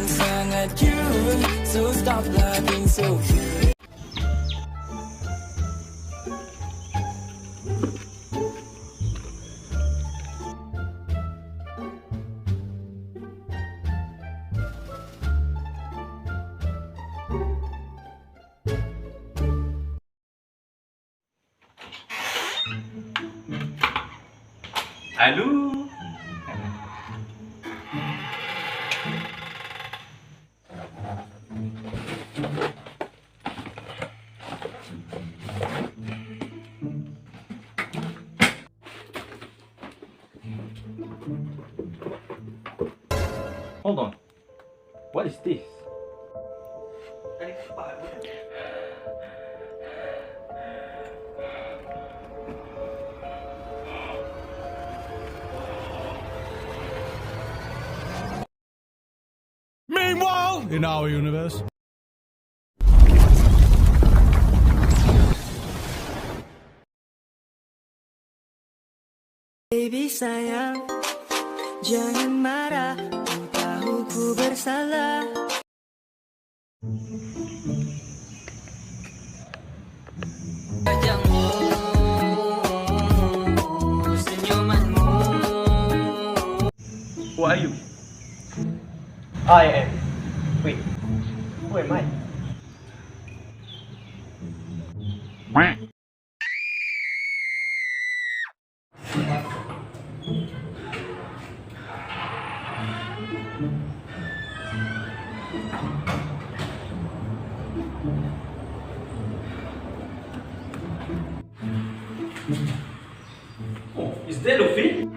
Sangat cute, so stop laughing so cute. Halo. Hold on. What is this? Meanwhile, in our universe. Baby sayang, jangan marah, ku tahu ku bersalah. Wajahmu, senyumanmu. Who are you? I am. Wait, who am I? Oh, is that Luffy?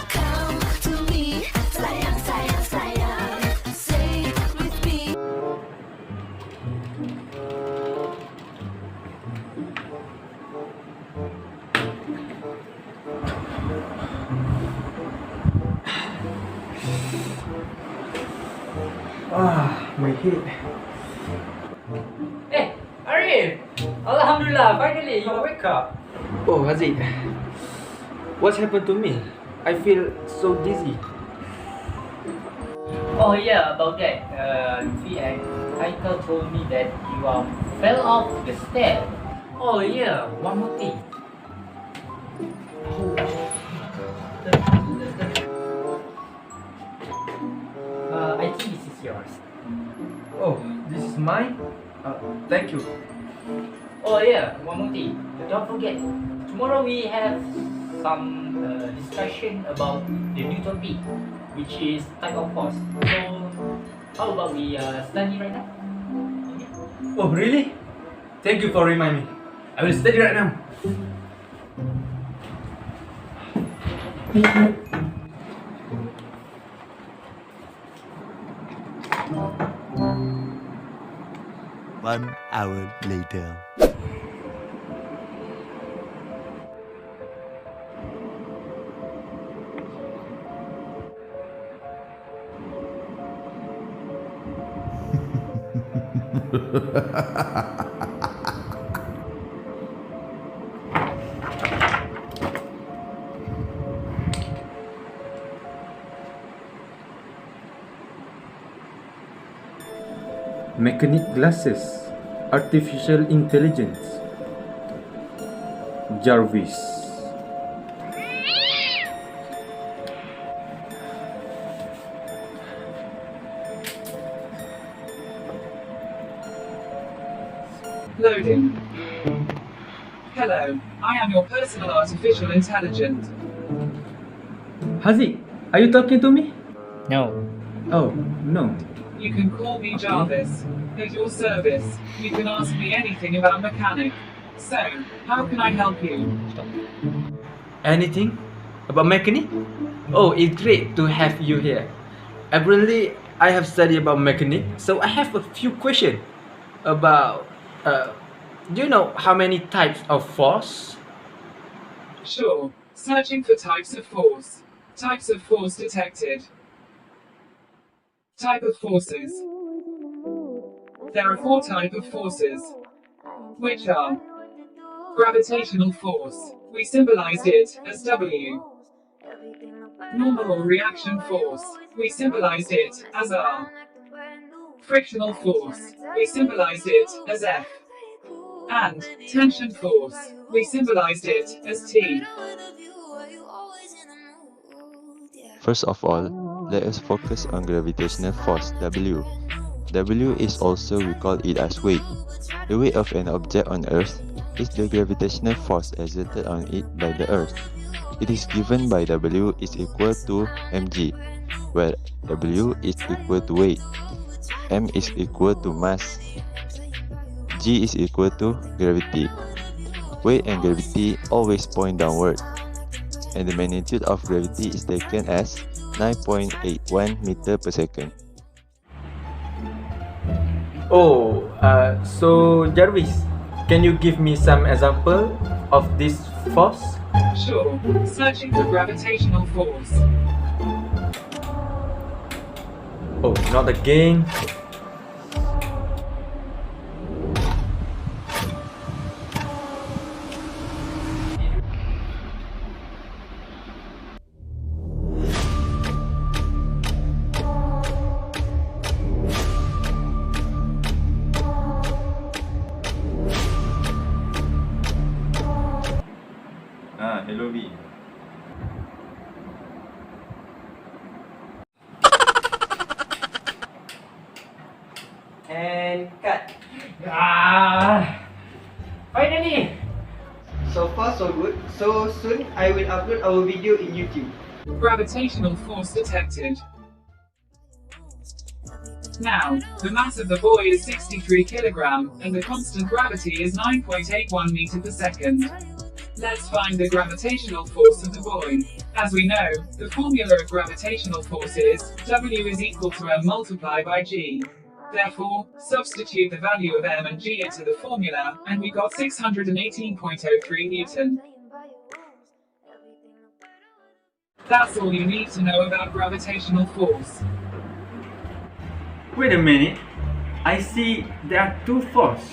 Come to me, sayang, sayang, sayang. Say it with me. My head. Hey, Arif! Alhamdulillah, finally you wake up. Oh, Haziq. What happened to me? I feel so dizzy. Oh yeah, about that. Luffy and Haikal told me that you fell off the stair. Oh yeah, one more thing. I think this is yours. Oh, this is mine? Thank you. Oh yeah, one more thing. Don't forget, tomorrow we have some discussion about the new topic, which is type of force. So, how about we study right now? Okay? Oh, really? Thank you for reminding me. I will study right now. One hour later. Mechanic glasses. artificial intelligence. Jarvis. Loading. Hello, I am your personal artificial intelligence. Haziq, are you talking to me? No. Oh, no. You can call me Jarvis. At your service. You can ask me anything about mechanic. So, how can I help you? Anything about mechanic? Oh, it's great to have you here. Apparently, I have studied about mechanic, so I have a few questions about. Do you know how many types of force? Sure. Searching for types of force. Types of force detected. Type of forces. There are 4 types of forces, which are gravitational force. We symbolized it as W. Normal or reaction force. We symbolized it as R. Frictional force. We symbolized it as F. And tension force. We symbolized it as T. First of all, let us focus on gravitational force W. W is also we call it as weight. The weight of an object on Earth is the gravitational force exerted on it by the Earth. It is given by W is equal to mg, where W is equal to weight, m is equal to mass, g is equal to gravity. Weight and gravity always point downward, and the magnitude of gravity is taken as 9.81 meter per second. Oh, so Jarvis, can you give me some example of this force? Sure. Searching for gravitational force. Oh, not again. Hello V. And cut. Finally! So far so good. So soon I will upload our video in YouTube. Gravitational force detected. Now, the mass of the buoy is 63 kg, and the constant gravity is 9.81 meter per second. Let's find the gravitational force of the buoy. As we know, the formula of gravitational force is W is equal to M multiplied by G. Therefore, substitute the value of M and G into the formula, and we got 618.03 Newton. That's all you need to know about gravitational force. Wait a minute. I see there are 2 forces.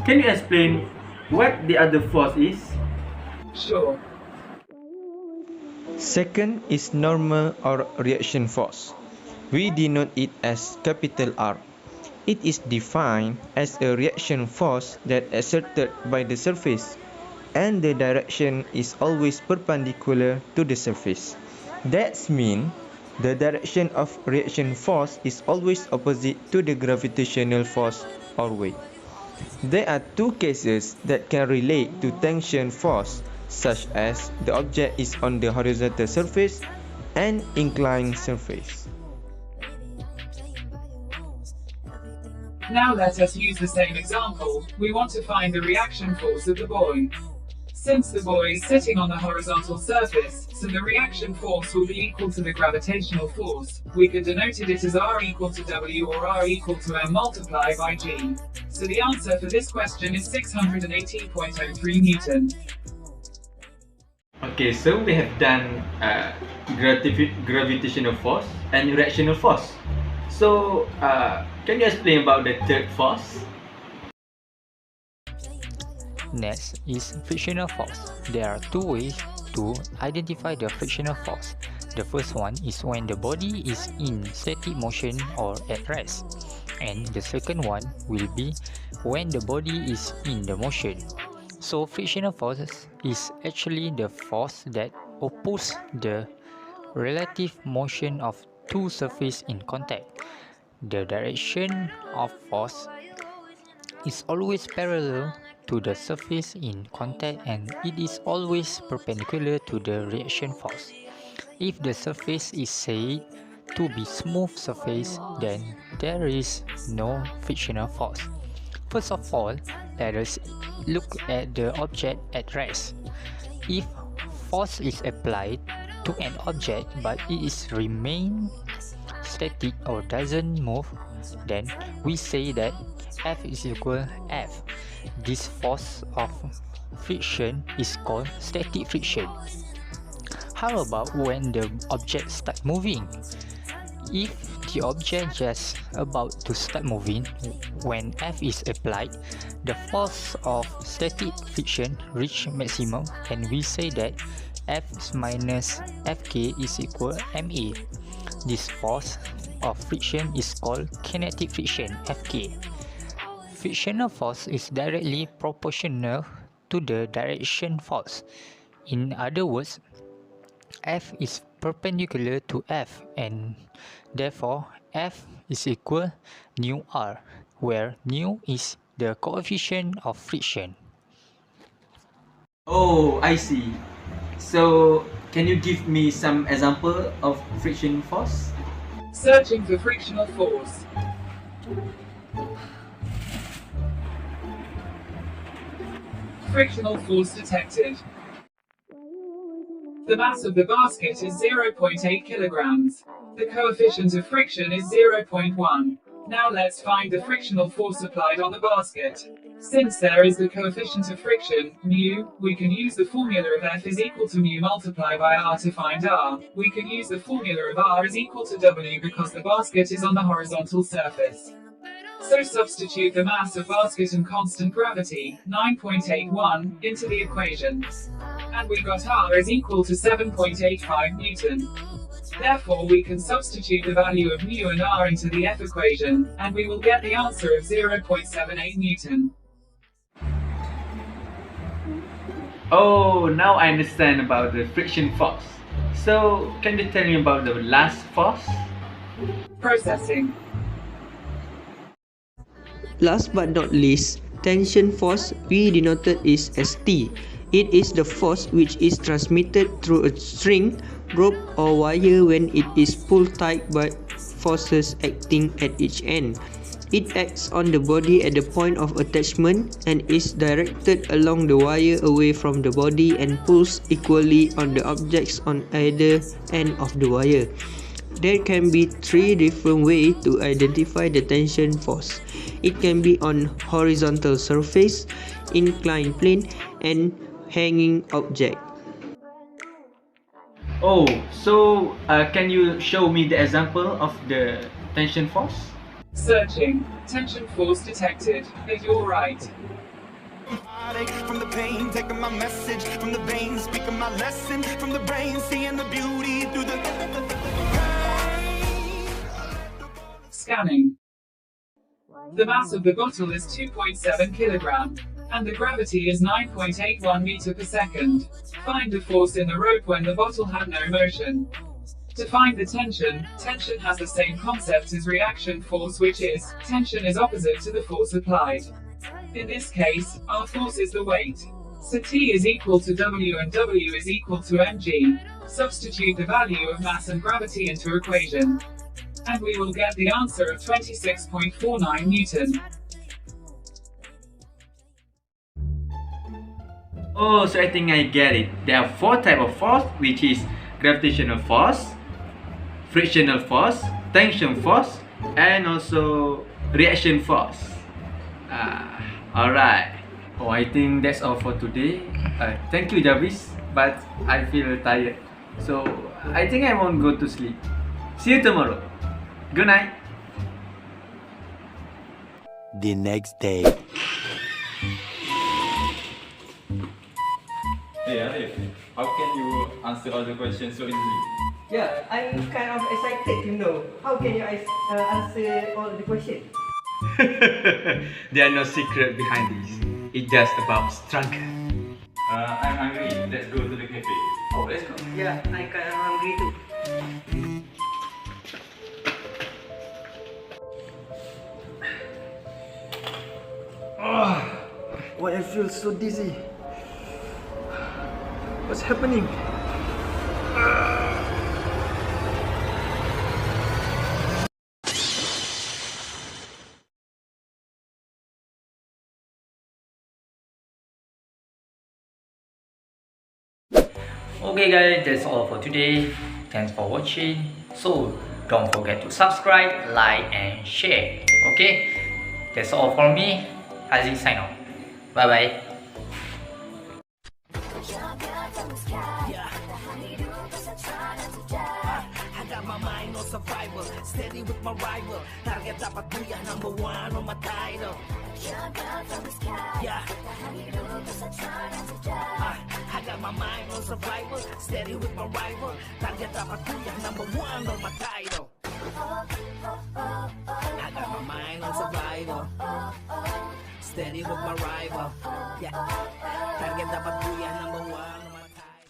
Can you explain what the other force is? Sure. Second is normal or reaction force. We denote it as capital R. It is defined as a reaction force that exerted by the surface, and the direction is always perpendicular to the surface. That means the direction of reaction force is always opposite to the gravitational force or weight. There are 2 cases that can relate to tension force, such as the object is on the horizontal surface and inclined surface. Now let us use the same example. We want to find the reaction force of the buoy. Since the buoy is sitting on the horizontal surface, so the reaction force will be equal to the gravitational force. We could denote it as R equal to W or R equal to M multiplied by G. So the answer for this question is 618.03 Newton. Okay, so we have done gravitational force and reactional force. So, can you explain about the third force? Next is frictional force. There are 2 ways to identify the frictional force. The first one is when the body is in static motion or at rest. and the second one will be when the body is in the motion. So frictional force is actually the force that opposes the relative motion of two surfaces in contact. The direction of force is always parallel to the surface in contact, and it is always perpendicular to the reaction force. If the surface is said to be smooth surface, then there is no frictional force. First of all, let us look at the object at rest. If force is applied to an object but it is remain static or doesn't move, then we say that F is equal F. This force of friction is called static friction. How about when the object starts moving? If the object just about to start moving, when F is applied, the force of static friction reach maximum, and we say that F minus Fk is equal ma. This force of friction is called kinetic friction, Fk. Frictional force is directly proportional to the direction force. In other words, F is perpendicular to F, and therefore F is equal nu r, where nu is the coefficient of friction. Oh, I see. So, can you give me some example of friction force? Searching for frictional force. Frictional force detected. The mass of the basket is 0.8 kilograms. The coefficient of friction is 0.1. Now let's find the frictional force applied on the basket. Since there is the coefficient of friction, mu, we can use the formula of F is equal to mu multiplied by R to find R. We can use the formula of R is equal to W because the basket is on the horizontal surface. So substitute the mass of basket and constant gravity, 9.81, into the equation. And we got R is equal to 7.85 Newton. Therefore, we can substitute the value of mu and R into the F equation, and we will get the answer of 0.78 Newton. Oh, now I understand about the friction force. So, can you tell me about the last force? Processing. Last but not least, tension force we denoted is as T. It is the force which is transmitted through a string, rope or wire when it is pulled tight by forces acting at each end. It acts on the body at the point of attachment and is directed along the wire away from the body and pulls equally on the objects on either end of the wire. There can be three different ways to identify the tension force. It can be on horizontal surface, inclined plane, and hanging object. Oh, so can you show me the example of the tension force? Searching. Tension force detected. You're right. From the pain, taking my message from the veins, speaking my lesson from the brain, seeing the beauty through the Scanning. The mass of the bottle is 2.7 kilogram, and the gravity is 9.81 meter per second. Find the force in the rope when the bottle had no motion. To find the tension has the same concept as reaction force, which is, tension is opposite to the force applied. In this case, our force is the weight. So T is equal to W and W is equal to mg. Substitute the value of mass and gravity into equation, and we will get the answer of 26.49 Newton. Oh, so I think I get it. There are four types of force, which is gravitational force, frictional force, tension force, and also reaction force. Alright. Oh, I think that's all for today. Thank you, Jarvis, but I feel tired. So, I think I won't go to sleep. See you tomorrow. Good night. The next day. Hey Arif, how can you answer all the questions so easily? Yeah, I'm kind of excited to know. How can you answer all the questions? There are no secret behind this. It's just about struggle. I'm hungry. Let's go to the cafe. Oh, let's go. Yeah, I kind of hungry too. Why I feel so dizzy? What's happening? Okay guys, that's all for today. Thanks for watching. So don't forget to subscribe, like and share. Okay, that's all for me. iZykx sign off. Bye bye. I got my mind on survival, steady with my rival. Target dapat kuya, number one on my title. Yeah. I got my mind on survival, steady with my rival. Target dapat kuya, number one on my title. I got my mind on survival, steady with my rival. Yeah. Target dapat kuya, number one.